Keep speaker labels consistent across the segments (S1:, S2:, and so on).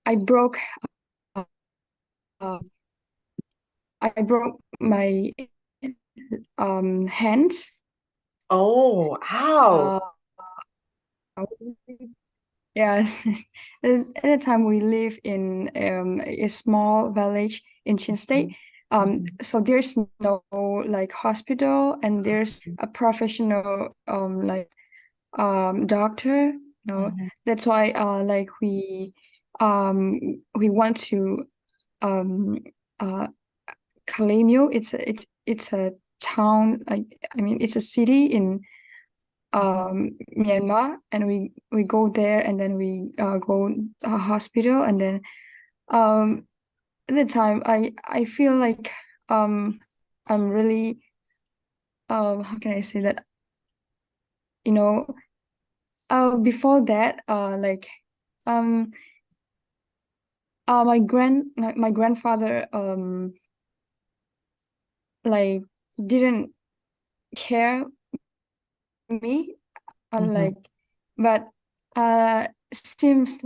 S1: I broke uh, I broke my hands.
S2: Oh, ow.
S1: Uh, yes. At the time we live in a small village in Chin State.
S2: Mhm,
S1: So there's no like hospital and there's a professional doctor.
S2: mhm,
S1: That's why like we want to um uh Kalemio. It's a town, I mean it's a city in
S2: mhm,
S1: Myanmar, and we go there and then we go hospital, and then um at the time I feel like um I'm really how can I say that, you know before that um my grandfather like didn't care me,
S2: mhm,
S1: like, but seems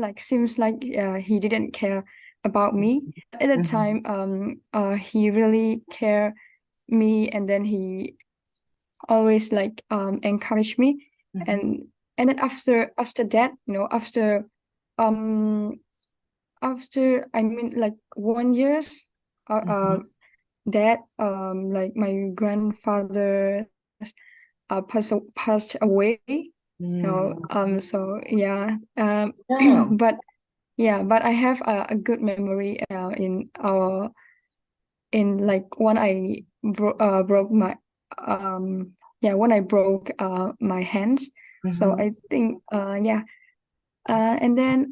S1: like he didn't care about me at the
S2: mhm,
S1: time. He really care me, and then he always like encourage me,
S2: mhm,
S1: and then after that, um after I mean like 1 years,
S2: mhm,
S1: that like my grandfather passed away,
S2: mm.
S1: so yeah,
S2: No.
S1: but I have a good memory in like when I broke my when I broke my hands. So
S2: Mhm.
S1: I think and then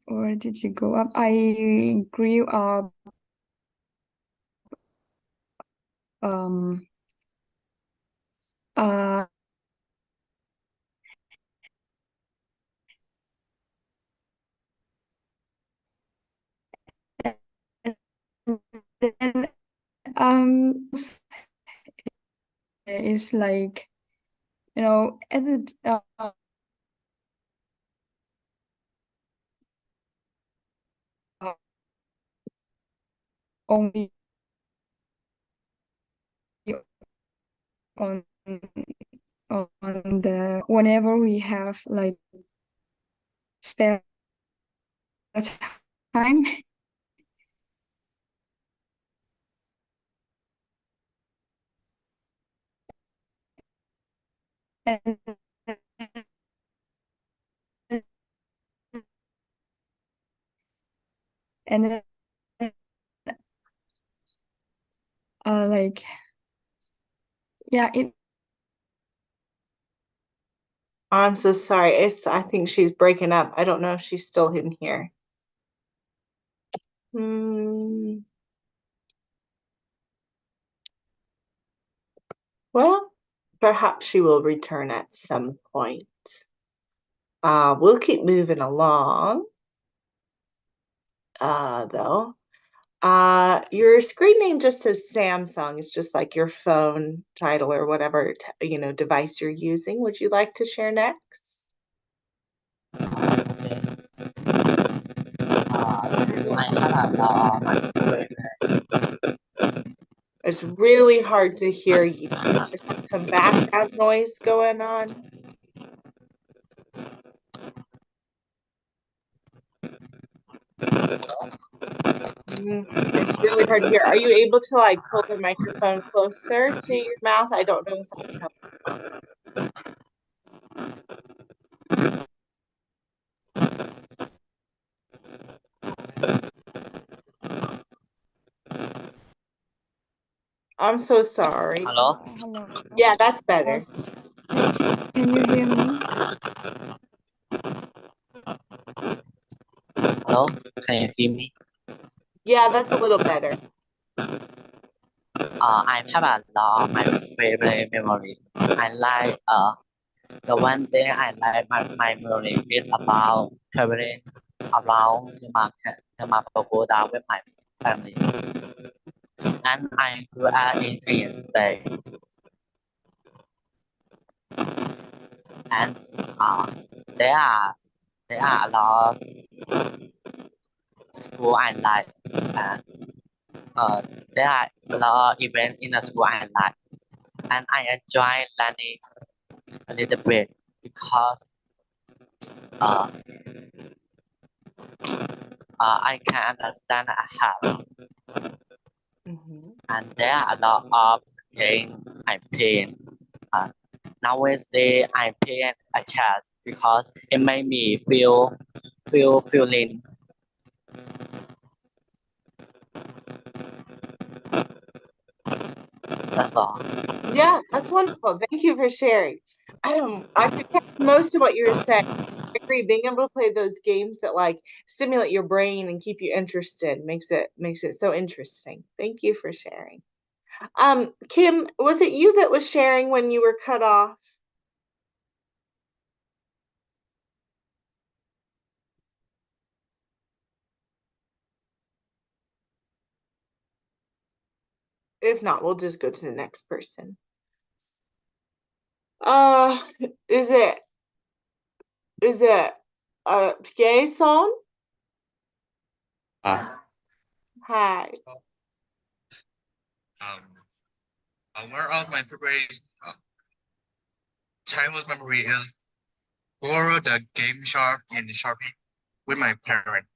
S1: where did you grow up? I grew up um uh and then it's like, at the only on the whenever we have like spare time. and and then like yeah it
S2: I'm so sorry. I think she's breaking up. I don't know if she's still in here. Hmm. Well, perhaps she will return at some point. We'll keep moving along, though. Your screen name just says Samsung. It's just like your phone title or whatever, device you're using. Would you like to share next? It's really hard to hear you. There's like some background noise going on. It's really hard to hear. Are you able to like pull the microphone closer to your mouth? I don't know if that helps. I'm so sorry.
S3: Hello,
S1: hello.
S2: Yeah, that's
S1: uh,
S2: better.
S1: can you hear me?
S3: hello. Can you hear me?
S2: Yeah, that's a little better.
S3: I have a lot of my favorite memory. I like the one thing I like my memory is about traveling around the pagoda with my family. And I grew up in Korean state, and uh, there are there are a lot school I like. And there are a lot of events in the school I like. And I enjoy learning a little bit because uh, I can understand I have.
S2: Mhm.
S3: And there are a lot of things I play. Uh, Nowadays I play a chess because it made me feeling. That's all.
S2: Yeah, that's wonderful. Thank you for sharing. I could catch most of what you were saying. I agree. Being able to play those games that like stimulate your brain and keep you interested makes it so interesting. Thank you for sharing. Kim, was it you that was sharing when you were cut off? If not, we'll just go to the next person. Uh, is it gay song?
S4: Uh,
S2: Hi.
S4: One of my favorite childhood memory is borrow the game shop in shopping with my parents.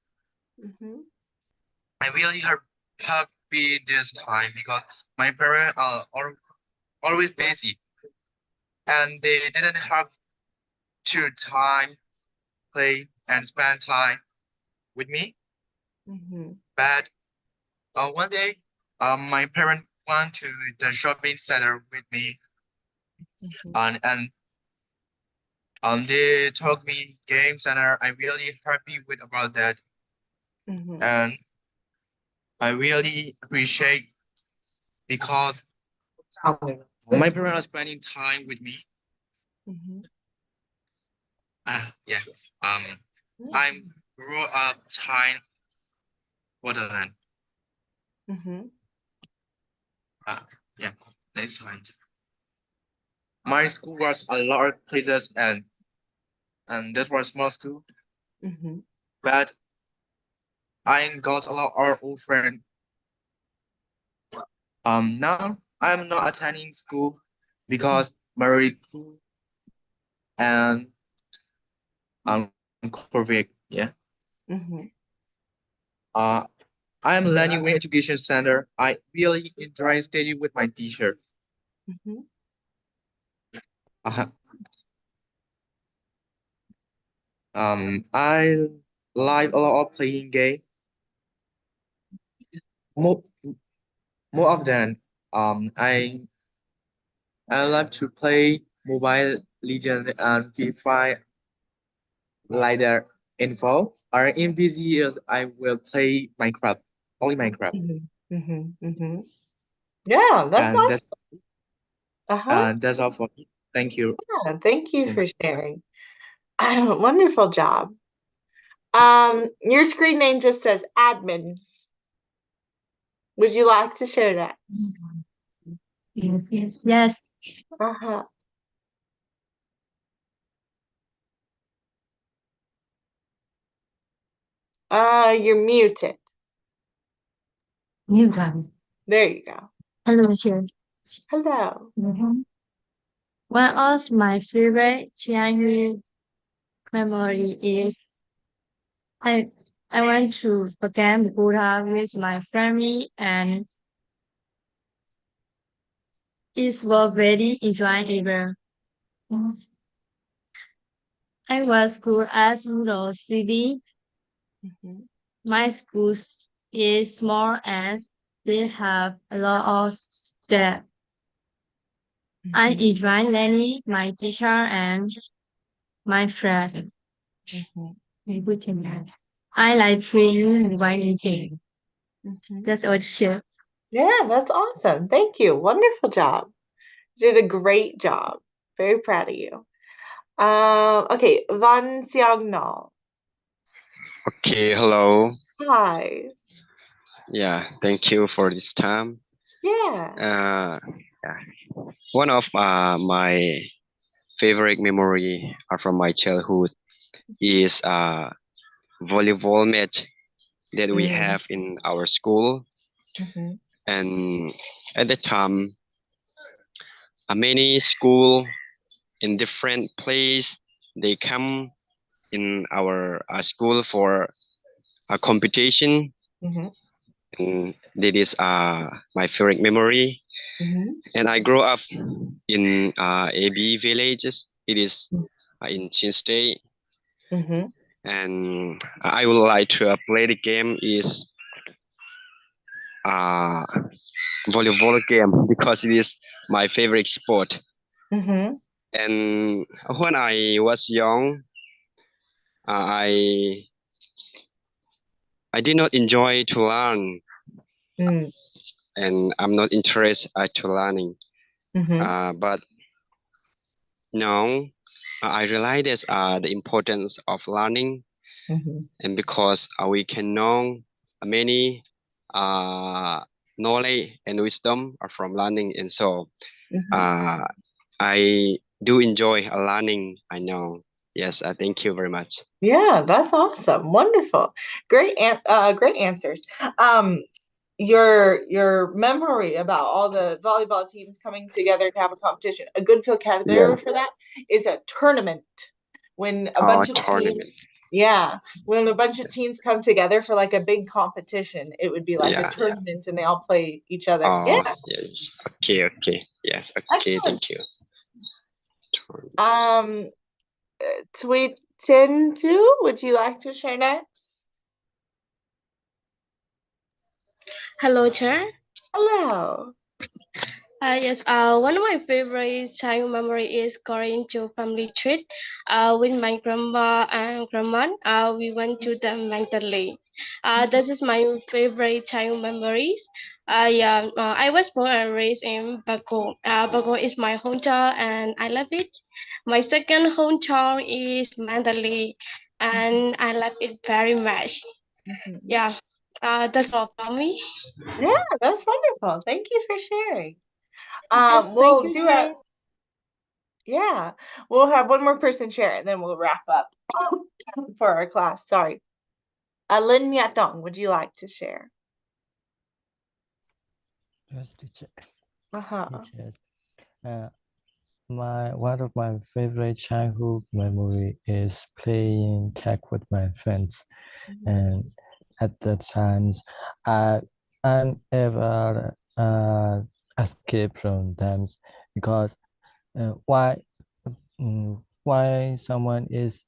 S2: Mm-hmm.
S4: I really happy this time because my parents are always busy and they didn't have to time play and spend time with me.
S2: Mm-hmm.
S4: But one day, my parents went to the shopping center with me
S2: Mm-hmm.
S4: and they taught me games and I really happy with about that.
S2: Mm-hmm.
S4: And I really appreciate because my parents are spending time with me.
S2: Mm-hmm.
S4: Yeah. I'm grew up time for the land.
S2: Mm-hmm.
S4: Yeah. Next one. My school was a lot of places and this was small school,
S2: Mm-hmm.
S4: but I got a lot of old friends. Now I'm not attending school because very cool and COVID. Yeah.
S2: Mm-hmm.
S4: Uh, I'm learning with education center. I really enjoy studying with my teacher.
S2: Mm-hmm.
S4: Uh, I like a lot of playing game. More, more often, I like to play Mobile Legend and Free Fire like that info. Or in busy years, I will play Minecraft, only Minecraft,
S2: Mm-hmm. Mm-hmm. Mm-hmm. Yeah, that's
S4: and
S2: awesome.
S4: that's all for me. Thank you
S2: Yeah, thank you
S4: so
S2: for
S4: much.
S2: sharing. Wonderful job. Your screen name just says admins. Would you like to share that?
S5: Yes.
S2: Uh-huh. You're muted.
S5: New time.
S2: There you go.
S5: Hello, teacher.
S2: Hello.
S5: One of my favorite childhood memory is I I went to Bagan Buddha with my family and it was very enjoyable. I was school at Rural City.
S2: Mm-hmm.
S5: My school is small and they have a lot of staff. I
S2: Mm-hmm.
S5: enjoy learning my teacher and my friend.
S2: Mm-hmm.
S5: I like playing mobile game.
S2: Mm-hmm.
S5: That's all, teacher.
S2: Yeah, that's awesome. Thank you. Wonderful job. You did a great job. Very proud of you. Okay, Van Xiaognol.
S6: Okay, hello.
S2: Hi.
S6: Yeah, thank you for this time.
S2: Yeah.
S6: Yeah. One of my favorite memory from my childhood is volleyball match that we have in our school. And at the time, many school in different place, they come in our school for a competition. And that is my favorite memory. And I grew up in AB villages. It is in Chin State. And I would like to play the game is uh, volleyball game because it is my favorite sport. And when I was young, I did not enjoy to learn, and I'm not interested to learning. But now I realize the importance of learning, and because we can know many knowledge and wisdom from learning, and so I do enjoy learning. I know. Yes, thank you very much.
S2: Yeah, that's awesome. Wonderful. Great answers. Your memory about all the volleyball teams coming together to have a competition. A good vocabulary
S6: Yes.
S2: for that is a tournament. When a
S6: Oh,
S2: bunch of
S6: tournament.
S2: teams, yeah, when a bunch of teams come together for like a big competition, it would be like a
S6: Yeah.
S2: tournament and they all play each other.
S6: Oh,
S2: Yeah,
S6: yes. Okay, okay. Yes, okay,
S2: excellent.
S6: thank you.
S2: Tweet 10-2, would you like to share next?
S5: Hello, Chair.
S2: Hello.
S5: Yes, one of my favorite childhood memory is going to family trip with my grandma and grandma. We went to the Magdalene. This is my favorite childhood memories. I was born and raised in Bago. Bago is my hometown and I love it. My second hometown is Mandalay and I love it very much. Yeah, that's all for me.
S2: Yeah, that's wonderful. Thank you for sharing.
S5: Yes, thank
S2: We'll
S5: you,
S2: do
S5: Chair.
S2: yeah, we'll have one more person share and then we'll wrap up for our class. Sorry. Lin Myatong, would you like to share?
S7: Yes, teacher.
S2: Uh-huh.
S7: Teachers. One of my favorite childhood memory is playing tag with my friends, and at the times I'm ever escape from them because why why someone is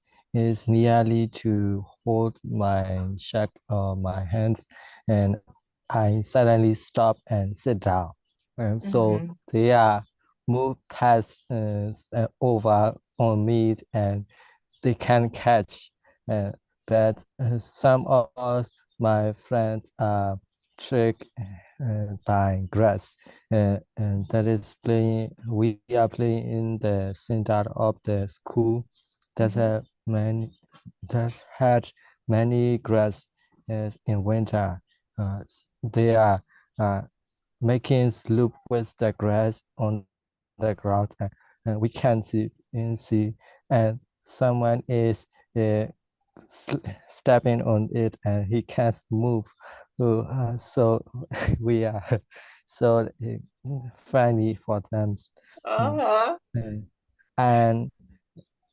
S7: nearly to hold my shack or my hands, and I suddenly stop and sit down, and so they are move past over on me, and they can catch. Uh, but some of us, my friends, are tricked by grass, and that is playing. We are playing in the center of the school. There's a many that had many grass in winter. They are making loop with the grass on the ground, and we can see, and someone is uh, stepping on it and he can't move. So we are so funny for them.
S2: Uh-huh.
S7: And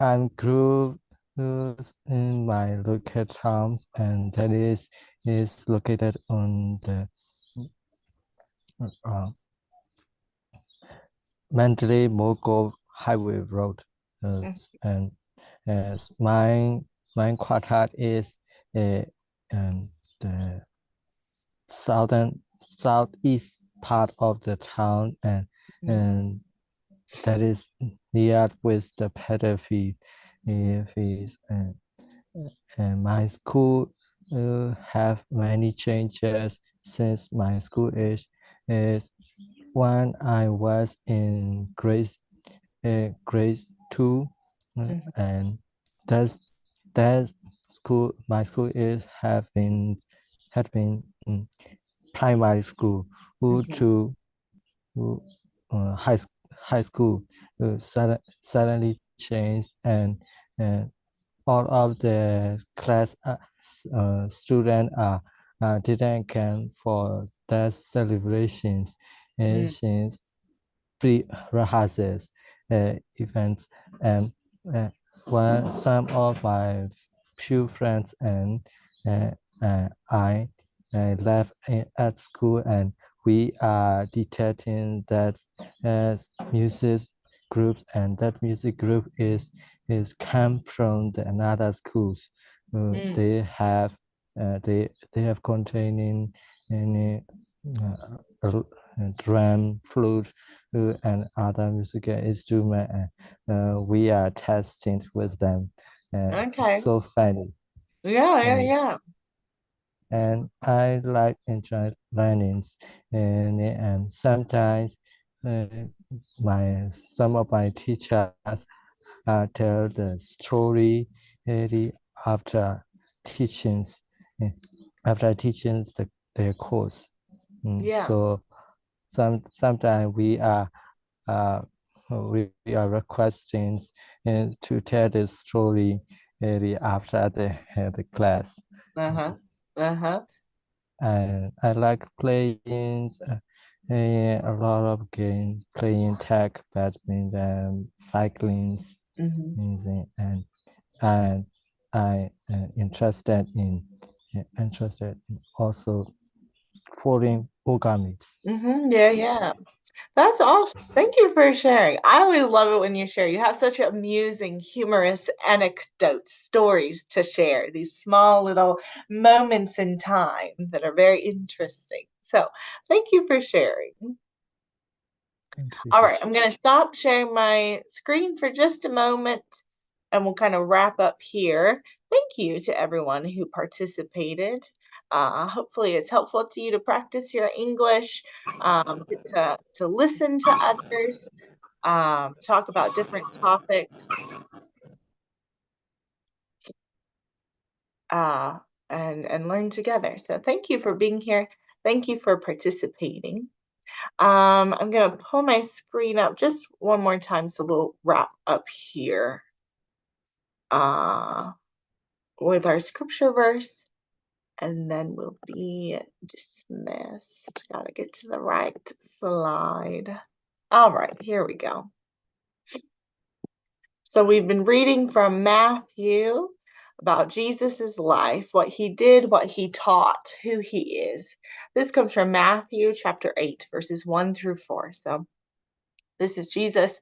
S7: I'm grew in my local towns, and that is located on the uh, Mandalay Mogul Highway Road, and my quarter is uh, the southeast part of the town, and that is near with the pedophile fees, and my school have many changes since my school age is when I was in grade 2, and that's that school my school is had been primary school who to who, high school suddenly changed, and all of the class students are didn't come for that celebrations since pre-rehearsals events, and when some of my few friends and I left at school, and we are detecting that music groups, and that music group is come from another schools. They have they have containing any drum, flute, and other musical instrument. We are testing with them.
S2: Okay.
S7: It's so funny.
S2: Yeah.
S7: And I like enjoy learning, and sometimes some of my teachers tell the story after teachings uh, after teachings their course.
S2: Yeah.
S7: So sometimes uh, we are requesting to tell the story after the class. And I like playing a lot of games, playing tag, badminton, cycling, and I interested in also foreign origami.
S2: Yeah. That's awesome. Thank you for sharing. I always love it when you share. You have such amusing, humorous anecdotes, stories to share, these small little moments in time that are very interesting. So, thank you for sharing. All right, I'm going to stop sharing my screen for just a moment and we'll kind of wrap up here. Thank you to everyone who participated. Hopefully it's helpful to you to practice your English, to listen to others, talk about different topics, and learn together. So thank you for being here. Thank you for participating. I'm going to pull my screen up just one more time so we'll wrap up here with our scripture verse, and then we'll be dismissed. Gotta get to the right slide. All right, here we go. So we've been reading from Matthew about Jesus's life, what he did, what he taught, who he is. This comes from Matthew chapter 8, verses 1 through 4. So this is Jesus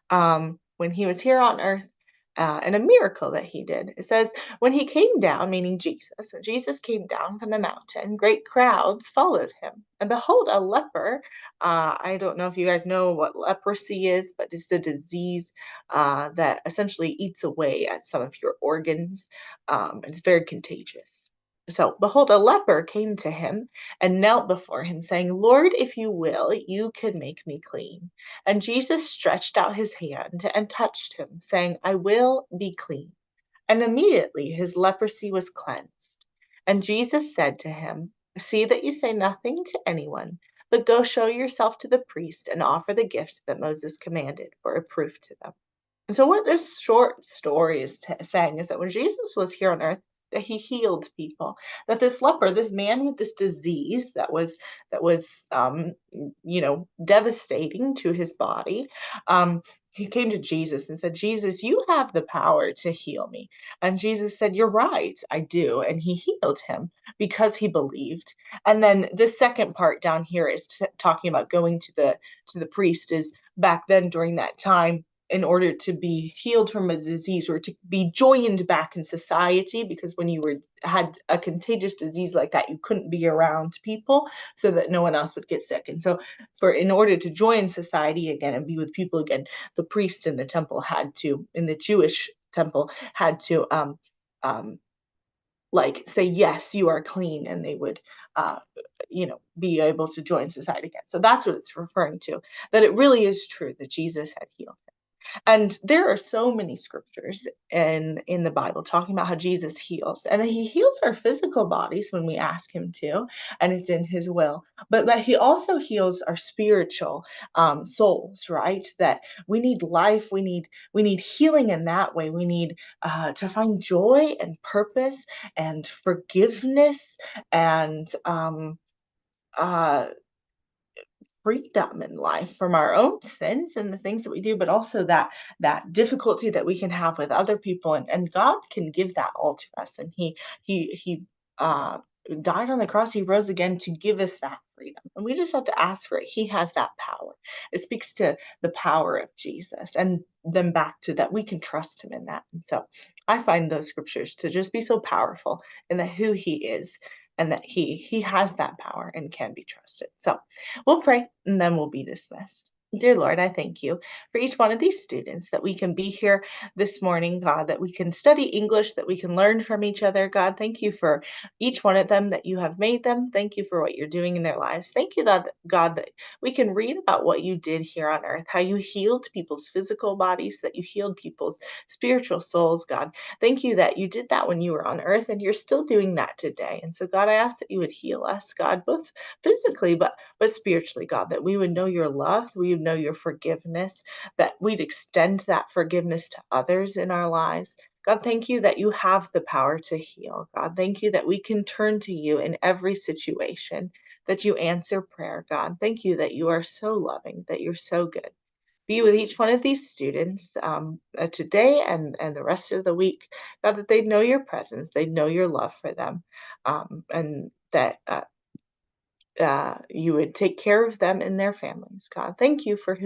S2: when he was here on earth, and a miracle that he did. It says, when he came down, meaning Jesus, when Jesus came down from the mountain, great crowds followed him. And behold, a leper, I don't know if you guys know what leprosy is, but it's a disease that essentially eats away at some of your organs. It's very contagious. So, behold, a leper came to him and knelt before him, saying, Lord, if you will, you can make me clean. And Jesus stretched out his hand and touched him, saying, I will be clean. And immediately his leprosy was cleansed. And Jesus said to him, see that you say nothing to anyone, but go show yourself to the priest and offer the gift that Moses commanded for a proof to them. And so what this short story is saying is that when Jesus was here on earth, that he healed people, that this leper, this man with this disease that was devastating to his body, he came to Jesus and said, Jesus, you have the power to heal me. And Jesus said, you're right, I do. And he healed him because he believed. And then the second part down here is talking about going to the priest. Is back then during that time, in order to be healed from a disease or to be joined back in society, because when you had a contagious disease like that, you couldn't be around people so that no one else would get sick. And so in order to join society again and be with people again, the priest in the temple in the Jewish temple had to say, yes, you are clean, and they would be able to join society again. So that's what it's referring to, that it really is true that Jesus had healed him. And there are so many scriptures in the Bible talking about how Jesus heals, and that he heals our physical bodies when we ask him to, and it's in his will, but that he also heals our spiritual souls, right? That we need life, we need healing in that way. We need to find joy and purpose and forgiveness and freedom in life from our own sins and the things that we do, but also that difficulty that we can have with other people, and God can give that all to us. And he died on the cross, he rose again to give us that freedom, and we just have to ask for it. He has that power. It speaks to the power of Jesus, and then back to that we can trust him in that. And so I find those scriptures to just be so powerful in that who he is, and that he has that power and can be trusted. So we'll pray and then we'll be dismissed. Dear Lord, I thank you for each one of these students, that we can be here this morning, God, that we can study English, that we can learn from each other. God, thank you for each one of them, that you have made them. Thank you for what you're doing in their lives. Thank you, God, that we can read about what you did here on earth, how you healed people's physical bodies, that you healed people's spiritual souls, God. Thank you that you did that when you were on earth, and you're still doing that today. And so, God, I ask that you would heal us, God, both physically, but spiritually, God, that we would know your love, we would know your forgiveness, that we'd extend that forgiveness to others in our lives. God, thank you that you have the power to heal. God, thank you that we can turn to you in every situation, that you answer prayer. God, thank you that you are so loving, that you're so good. Be with each one of these students today and the rest of the week. God, that they'd know your presence, they'd know your love for them, and that you would take care of them and their families. God, thank you for who